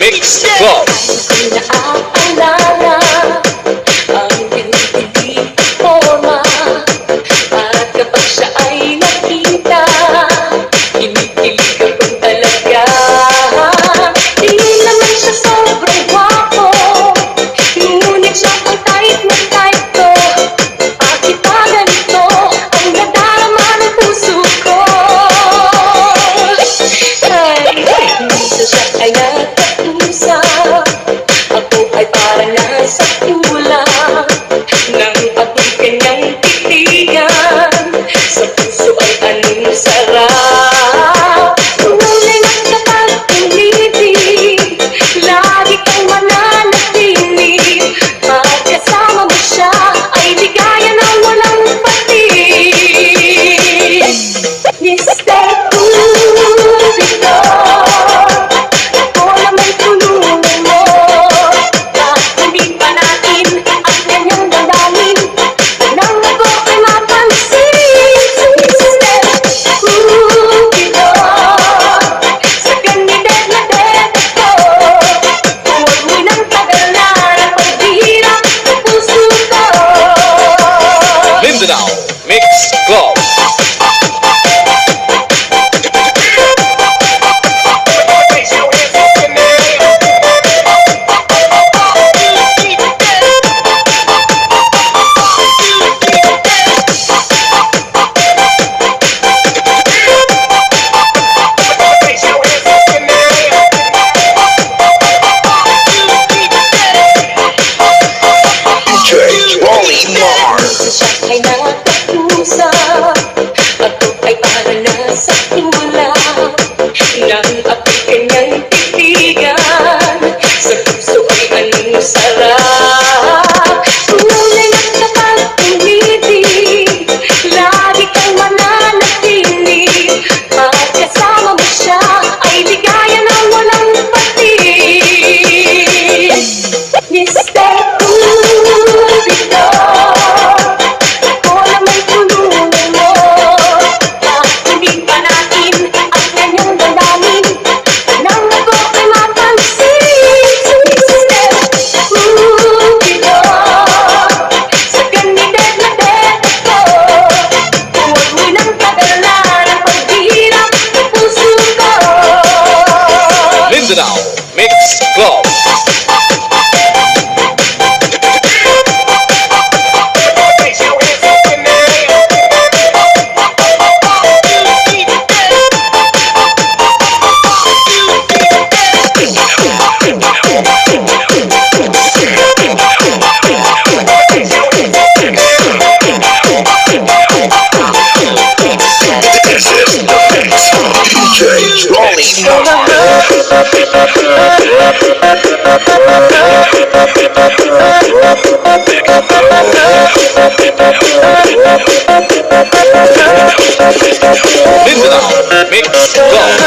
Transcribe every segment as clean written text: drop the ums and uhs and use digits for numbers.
Mix Club. Naaalala ang pinig-pinig forma, at kapag siya ay nakita, kinikilig ako talaga. Di naman siya sobrang gwapo, ngunit siya ang type na type ko. Bakit ba ganito ang nadarama ng puso ko? Ay, minsan siya ay nagkausap, ako ay parang nasa kulang nang ako'y kanyang titigan. Sa puso ay anong sarap. Tunay na kapag umibig, lagi kang mananatili. Pag kasama mo siya, ay ligaya na walang patig. Mr. Cupido, ako naman tulungan mo. Kakunin pa natin ang kanyang damdamin nang ako ay mapansin. Mr. Cupido, sa kanidad na dead ko, huwag mo nang tagalan ang paghihirap ng puso ko. Mindanao Mix Club. DJ Rolly Mars. Siya ay nakakausap, ako ay parang nasa kulang nang ako'y kanyang titigan. Sa puso ay anong sarap. Tunay na kapag umibig, lagi kang mananatili. Pag kasama mo siya, ay ligaya na walang patig. Mr. Cupido, ako naman tulungan mo. Kakunin pa natin ang kanyang damdamin nang ako ay mapansin. Mr. Cupido, sa kanidad na dead ko, huwag mo nang tagalan ang paghihirap ng puso ko. Mindanao Mix Club. DJ Rolly Mindanao Mix Club.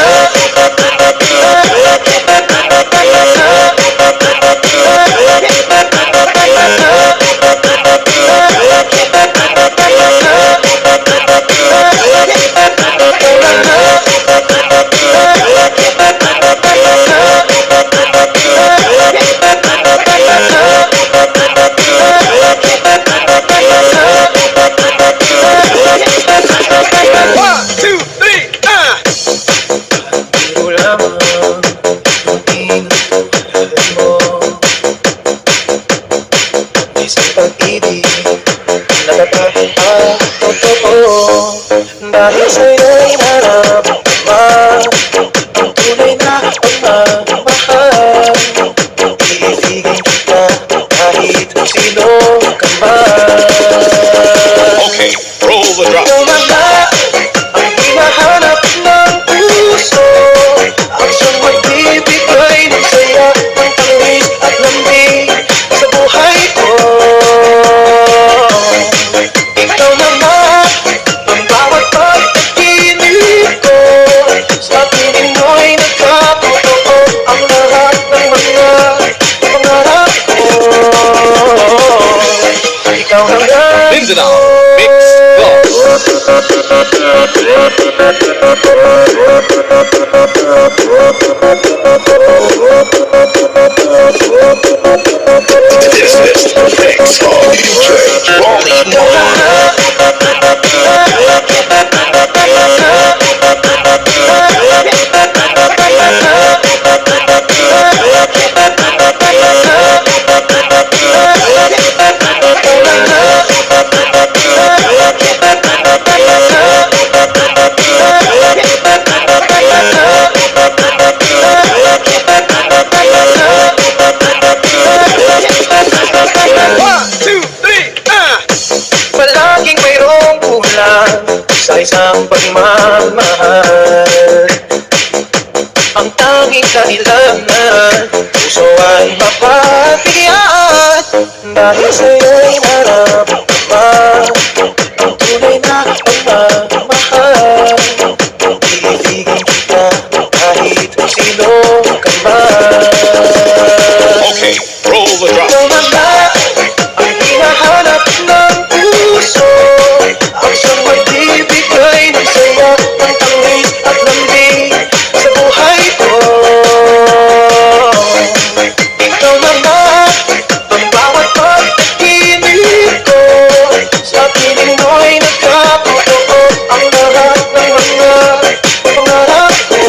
One, two, three, This is the mix of DJ Rolly Mars. Palaging mayroong kulang sa isang pagmamahal. Ang tanging kailangan, puso ay mapapigyan. Dahil sa'yo'y nararamdaman ang tunay na pagmamahal. Iibigin kita kahit sino ka man. Okay, roll the drum. Ikaw naman ang hinahanap ng puso, ang siyang magbibigay ng saya, ng tamis at lambing sa buhay ko. Ikaw naman ang bawat pagkakinig ko, sa piling mo'y nagkatotoo ang lahat ng mga pangarap ko.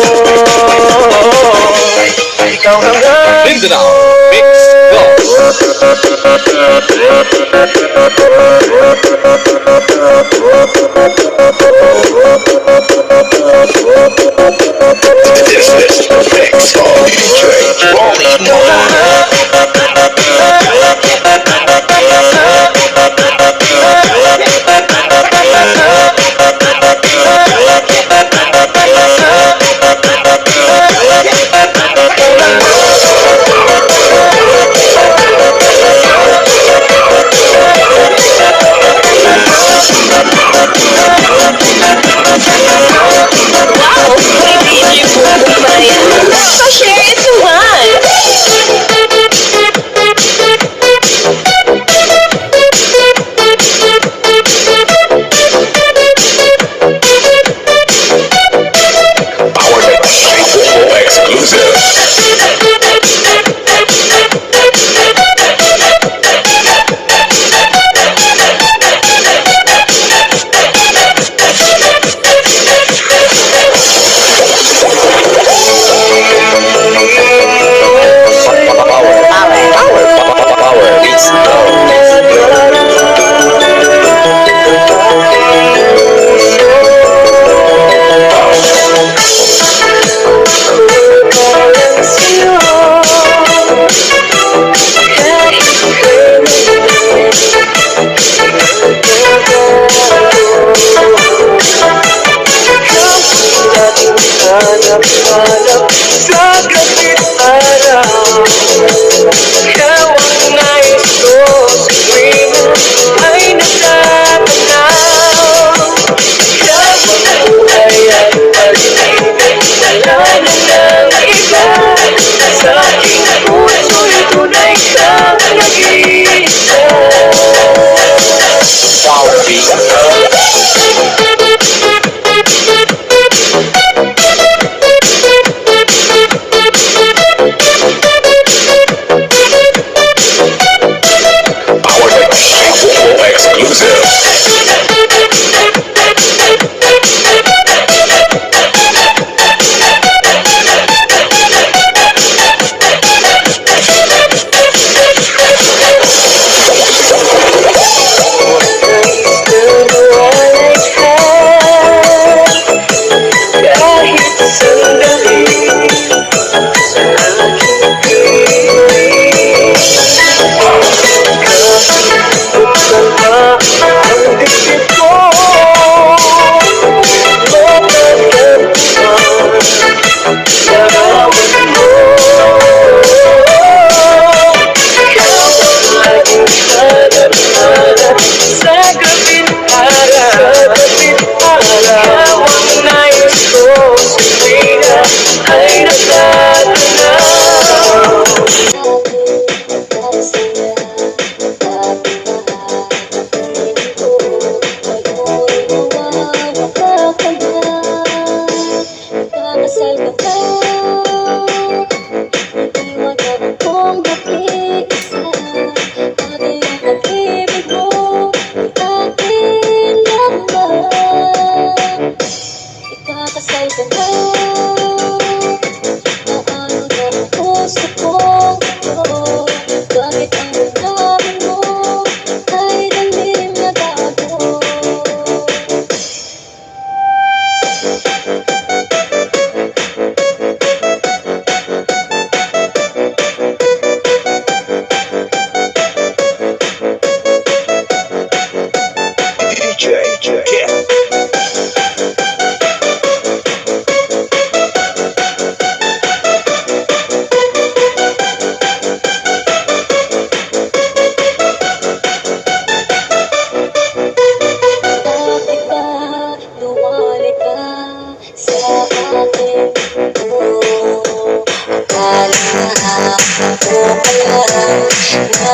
Ikaw naman Mindanao Mix Club. This is the mix of DJ Rolly Mars.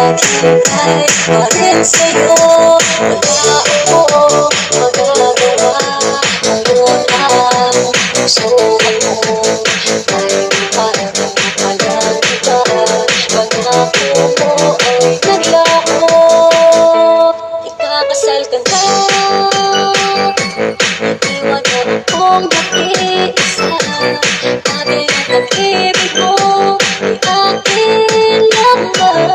maghintay pa rin sa'yo. Wala akong magagawa, ngayon ang puso ako ay parang palalitan. Pangako mo ay naglaho, ikakasal ka na. Iwan mo akong nag-iisa, dati ang pag-ibig mo ay akin lamang.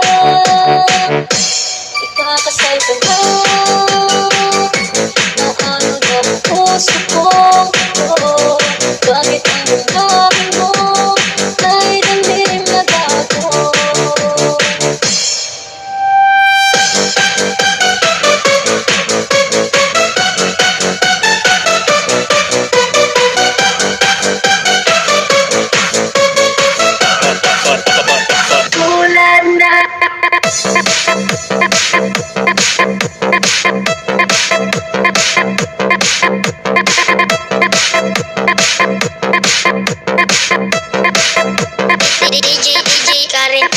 Ikakasal ka na, naano na ang puso kong ito. Bakit ang lalaki mo ay damdamin na bago? Tulad na DJ Karen.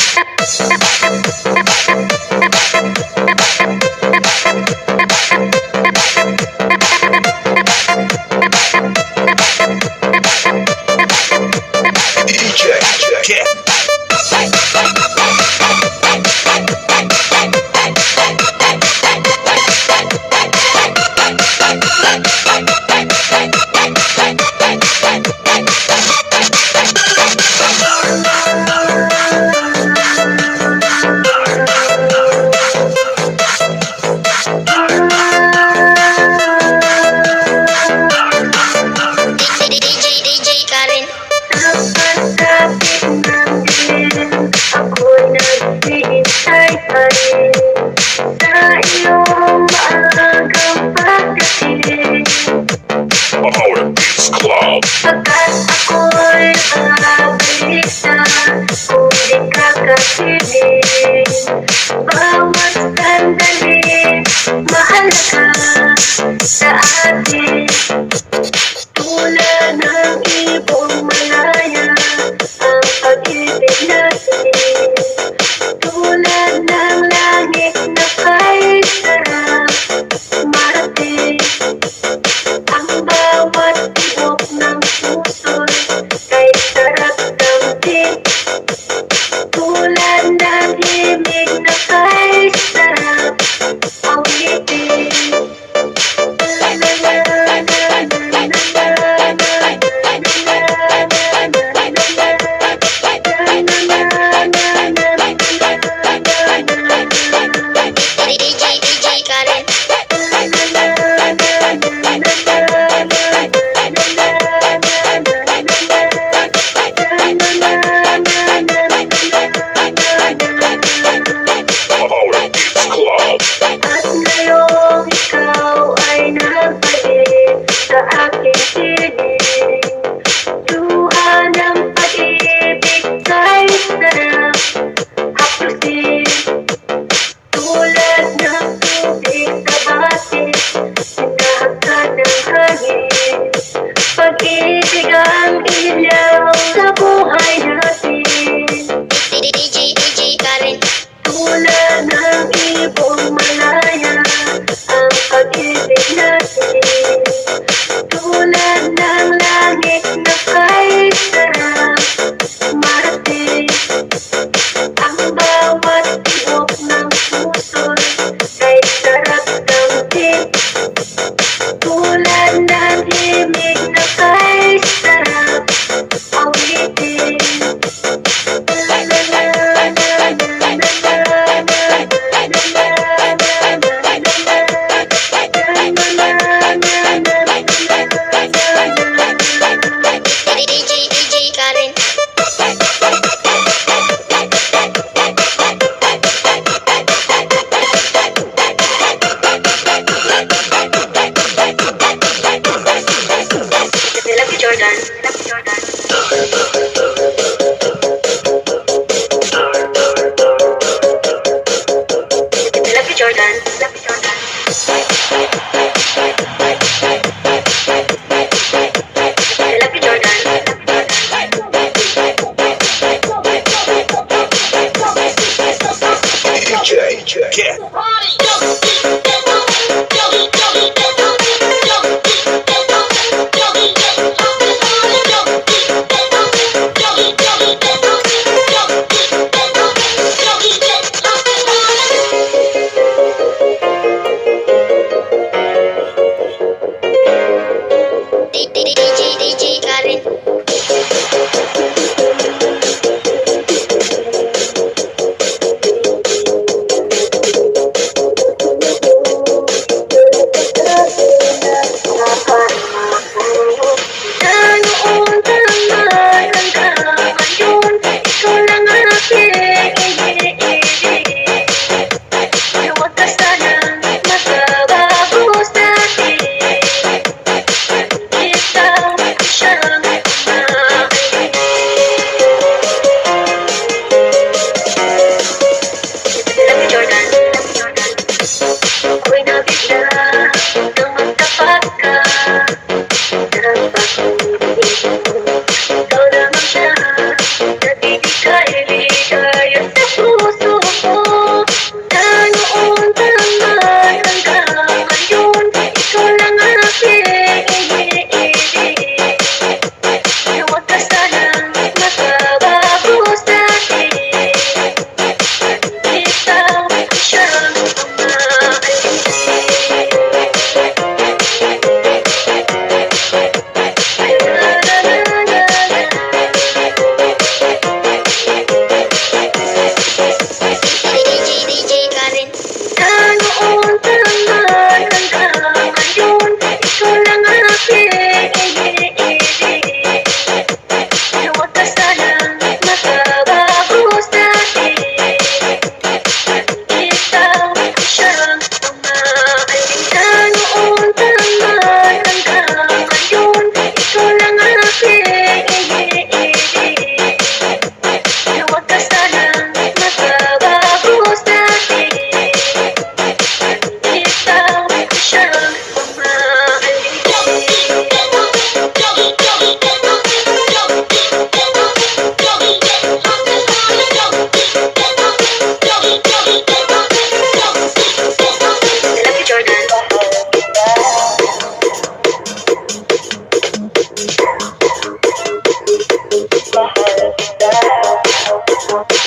DJ Karen. napagkapit namin, ako'y naghihintay pa rin sa iyong maagang pagdating. Power Beats Club. Pagkat ako'y nakabalik na kung di ka kapiling. Bawat sandali mahalaga sa atin. Tulad ng ibong malaya ang pag-ibig natin. Tulad ng langit na kay sarap marating. Ang bawat tibok ng puso'y kay sarap damdin. Tulad ng himig na kay sarap awitin. DJ Karen. Power Beats Club. At ngayong ikaw ay nagbalik sa aking piling. Luha ng pag-ibig kay sarap haplusin. Tulad ng tubig sa batis, nagkahagkan ng hangin. Pag-ibig ang ilaw sa buhay natin. DJ Karen. Tulad ng ibong malaya ang pag-ibig natin. Tulad ng langit na kay sarap marating. Ang bawat tibok ng puso'y kay sarap damdin. Tulad ng himig na kay sarap awitin. DJ Karen. Love you, Jordan. Love you, Jordan. Love you, Jordan. Love you, Jordan. Love you, Jordan. DJ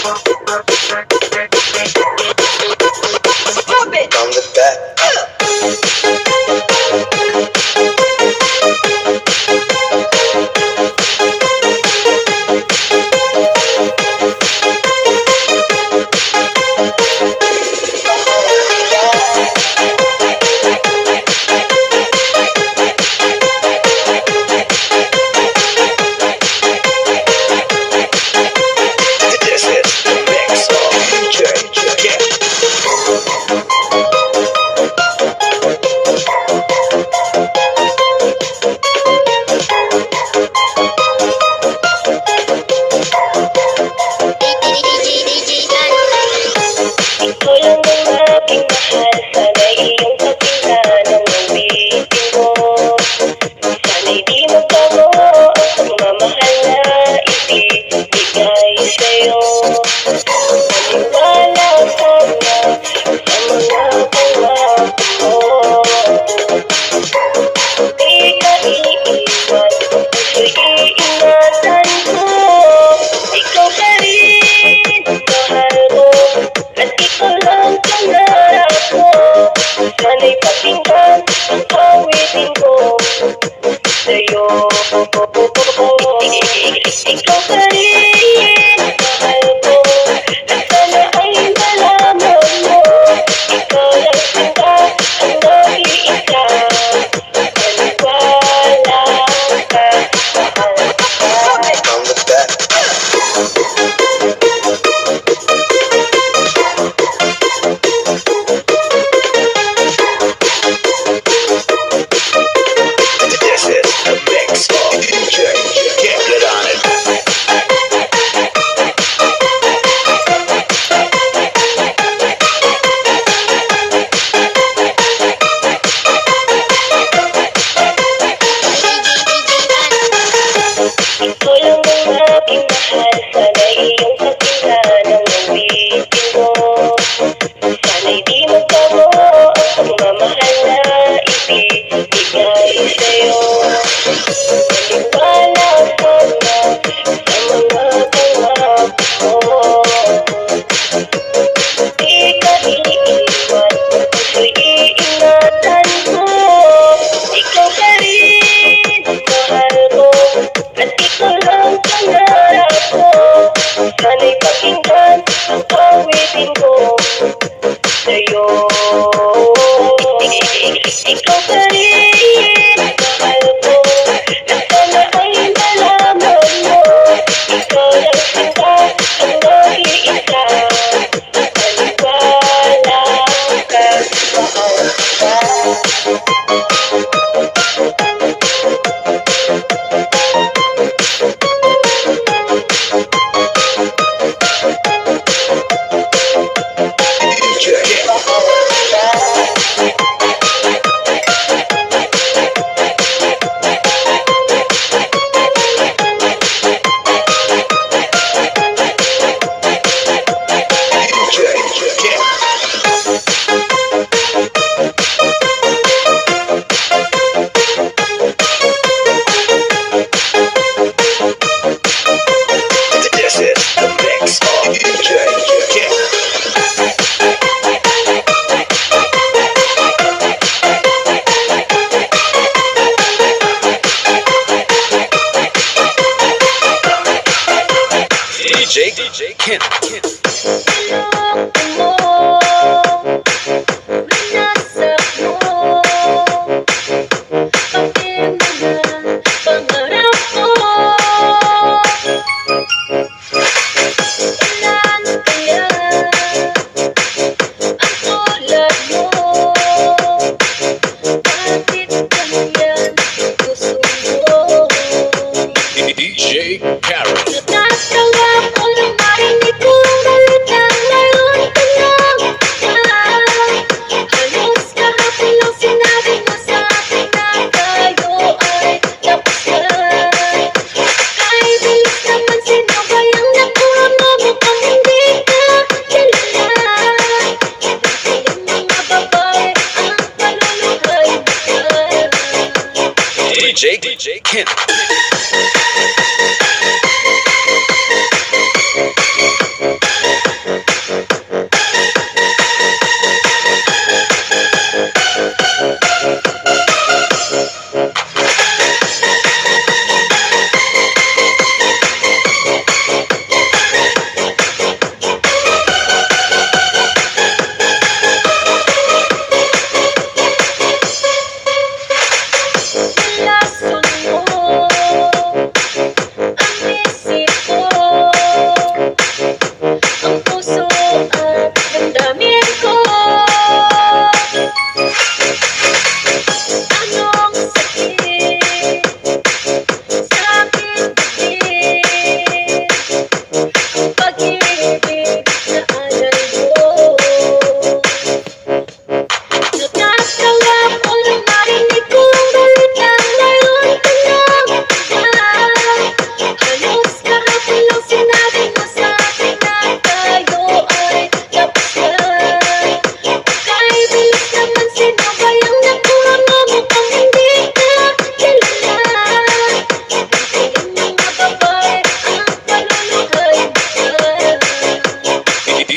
From the back. This is the mix of DJ Ken. DJ Karen. Ikaw lang ang aking mahal, sana iyong pakinggan ang awitin ko. Sana'y di magbago ang pagmamahal na ibibigay sa'yo. Maniwala sana sa mga pangako ko. Di ka iiwan, puso'y iingatan ko. Ikaw pa rin, mahal ko, at ikaw lang pangarap ko. Sana'y pakinggan ang awitin ko sa'yo. Ikaw pa rin, mahal ko, at sana ay malaman mo. Ikaw lang sila ang nag-iisa. Maniwala ka, mahal ka. From the back. This is the mix of DJ Ken. Get on it. Ikaw lang ang aking mahal, sana iyong pakinggan ang awitin ko. Sana'y di magbago ang pagmamahal na ibibigay sa'yo. Maniwala sana sa mga pangako ko. Di ka iiwan, puso'y iingatan ko. Ikaw pa rin, mahal ko, at ikaw lang pangarap ko. Sana'y pakinggan ang awitin ko sa'yo. Ikaw pa rin, mahal ko, at sana ay malaman mo. Ikaw lang sila ang nag-iisa. Maniwala ka, mahal ka. DJ Ken. DJ Ken. This is the mix of DJ Ken. DJ Ken. DJ Karen. Natatawa ko nang marinig ko ang balita ngayon ka lang. Halos kahapon lang sinabi mo sa akin na tayo ay tapos na. Kahit bilis naman sino ba yung nakuha mo, mukhang hindi ka kilala. Ibang mga babae ang paluluhay mo. DJ Ken.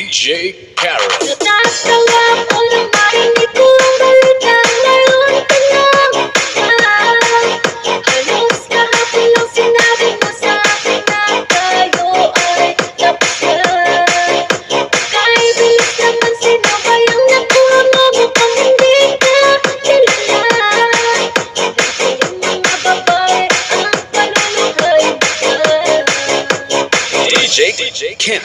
DJ Karen. Natatawa ko nang marinig ko ang balita ngayon ka lang halos kahapon lang sinabi mo sa akin na tayo ay tapos na. Kahit bilis naman sino ba yung nakuha mo mukhang hindi ka kilala. Hindi ko yung mga babae ang panuluhay ba? DJ Kim.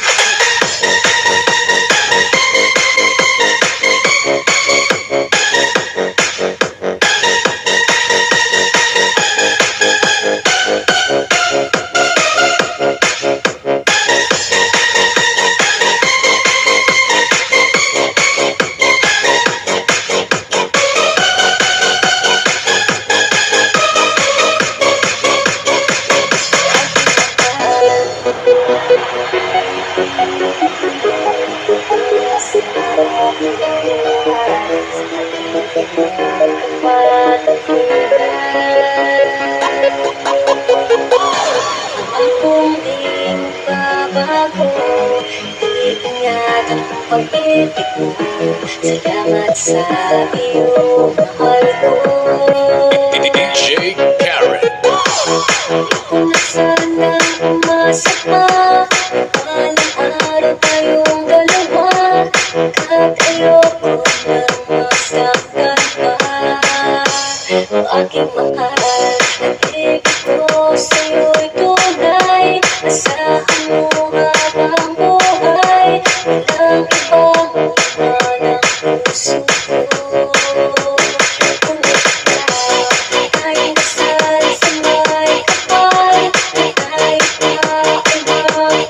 Kung di magbabago, iingat ang pag-ibig mo. Salamat sa iyong mahal ko. DJ Karen. Kung na sana umasa pa, balang araw tayong dalawa. Kahit ayoko nang masaktan pa. O aking mahal, nag-ibig ko sa'yo'y tunay. Asahan mo habang buhay, walang ibang laman ang puso ko. Kung ikaw ay nasal sa may kapal, at tayo pa ay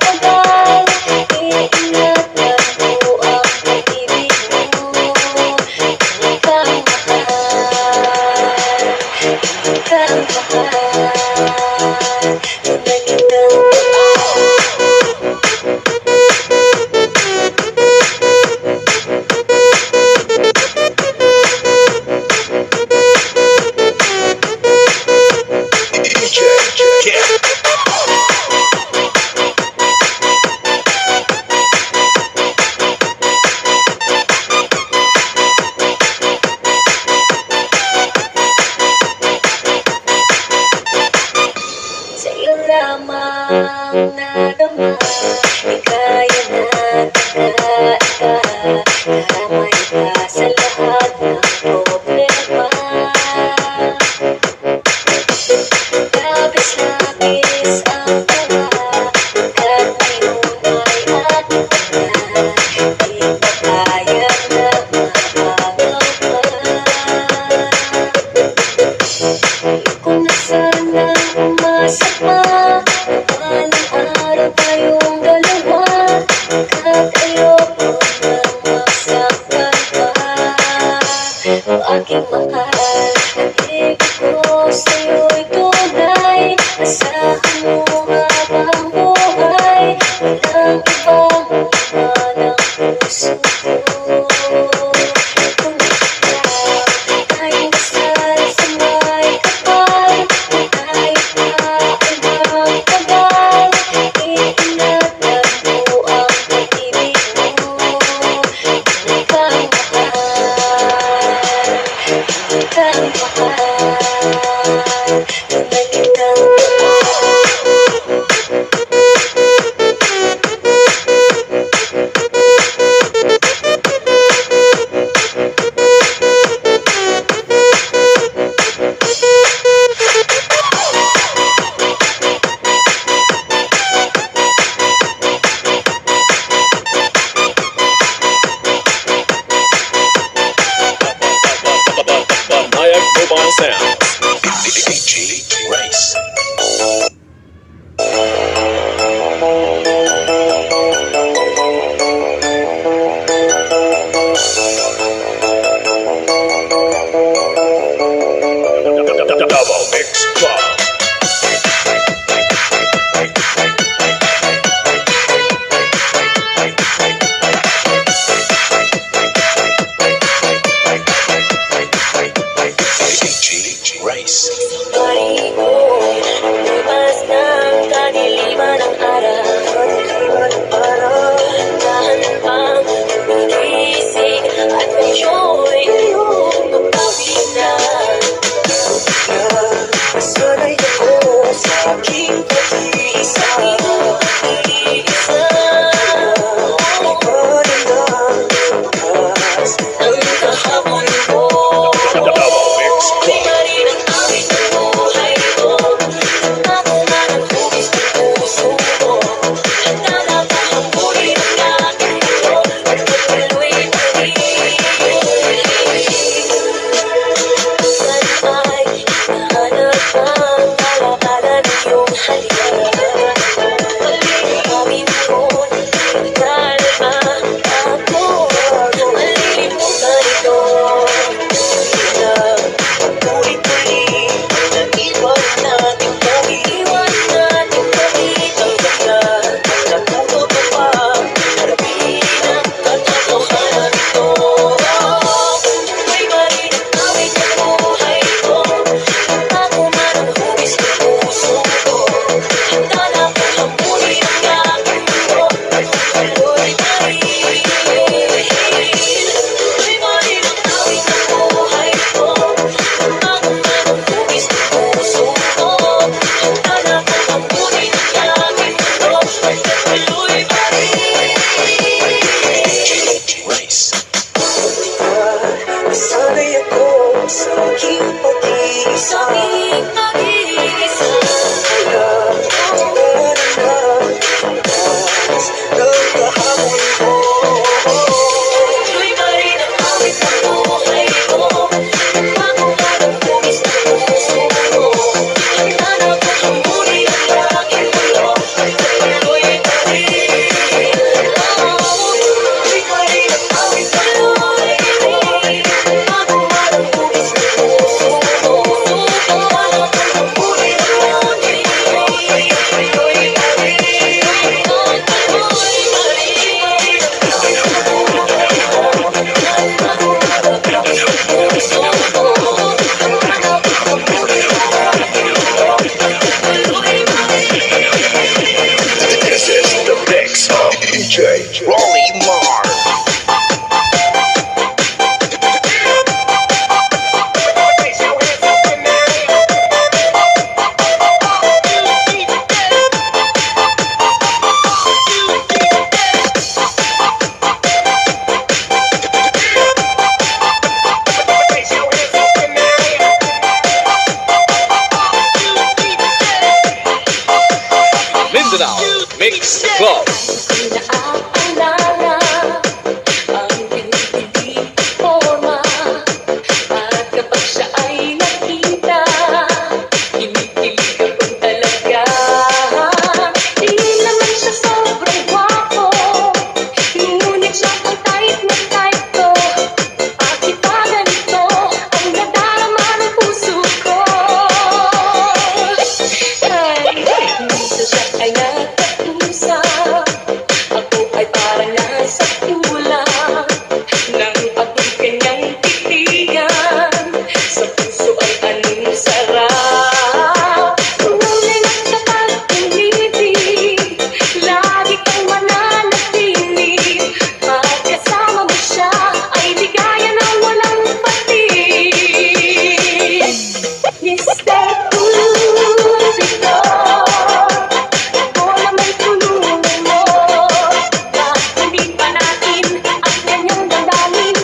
Rolly Mar. Mindanao Mix Club. Naaalala ang pinig-pinig forma at kapag siya ay nakita, kinikilig ako talaga. Di naman siya sobrang gwapo, ngunit siya ang type na type ko. Bakit ba ganito ang nadarama ng puso ko? Minsan siya ay nagkausap, ako ay parang nasa kulang nang ako'y kanyang titigan. Sa puso ay anong sarap. Tunay na siya pag-umibig, lagi kang mananatili. Pagkasama mo siya ay ligaya na walang patig. Mr. Cupido, ako naman tulungan mo. Bakit hindi pa natin ang kanyang damdamin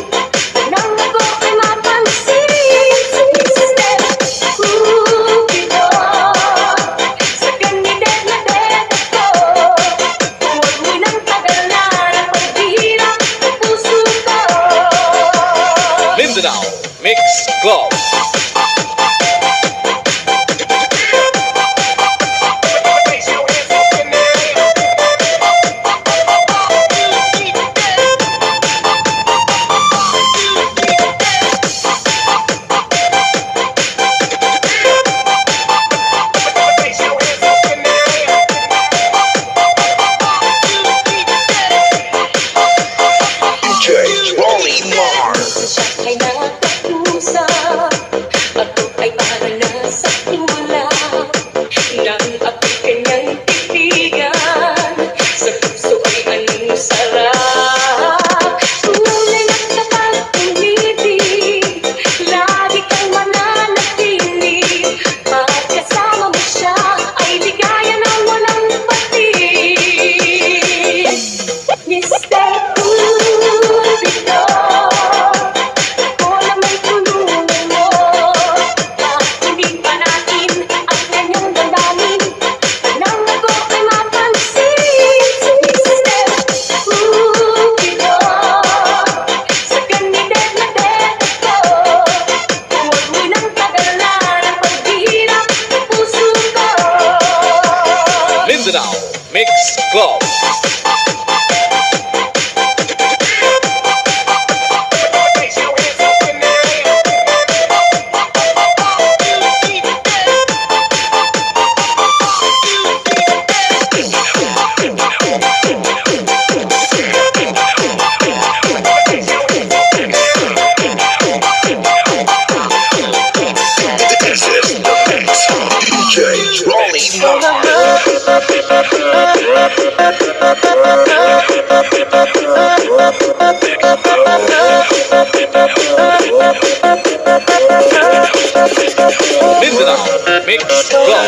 nang ako ay mapansin? Mr. Cupido, sa kanidad na ded ako, huwag mo nang pagalan ang paghihirap ng puso ko. Mindanao Mix Club. DJ Rolly Mar. Siya ay nakakusap, ako ay parang nasa kulang nang ako'y kanyang titigan. Sa puso ay anong sarap. Tunay na kapag umibig, lagi kang mananatili. Pagkasama mo siya ay ligaya na walang patig. Mr. Cupido, ako naman tulungan mo. Bakit hindi pa natin ang kanyang damdamin nang ako ay mapansin? Mr. Cupido, sa kanidad na ded ako, huwag mo nang pagalan ang paghihirap ng puso ko. Mindanao Mix Club. This is the mix. DJ Rolly Mar. Mindanao Mix Club.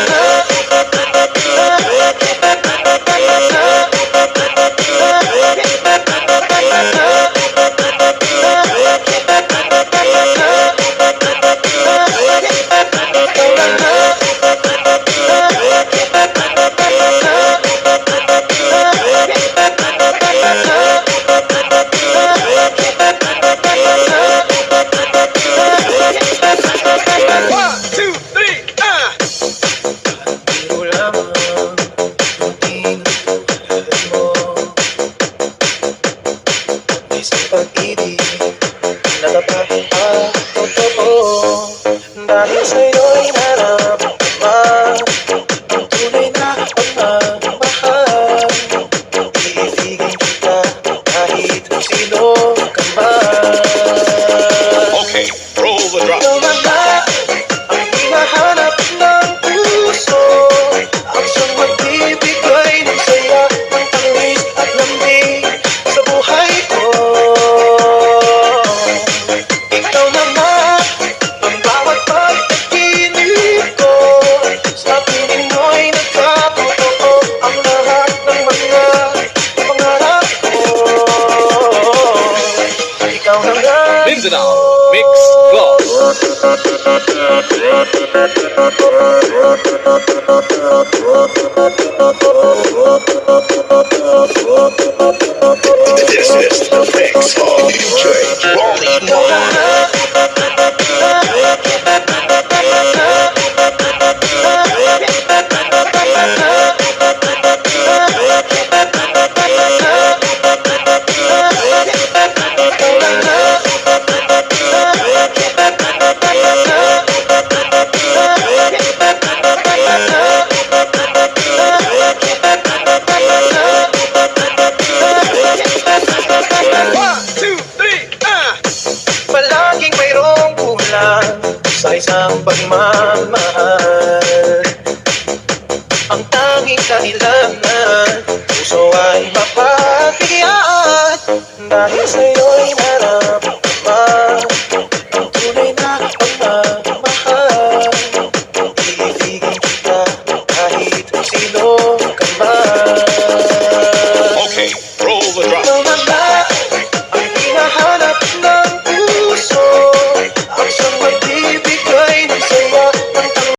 Pag-ibig na babae ang totoo, dahil sa'yo'y naramdaman ang tunay na pagmamahal. Iibigin kita kahit sino ka man. Okay, roll the drop. Ikaw na nga ang hinahanap ng puso, ang siyang magbibigay ng saya, ng tamis at lambing sa buhay. Original Mix Club. This is the mix of DJ Ronnie One. Palaging mayroong kulang sa isang pagmamahal. Ang tanging kailangan, puso ay mapagbigyan. Dahil sa'yo'y marami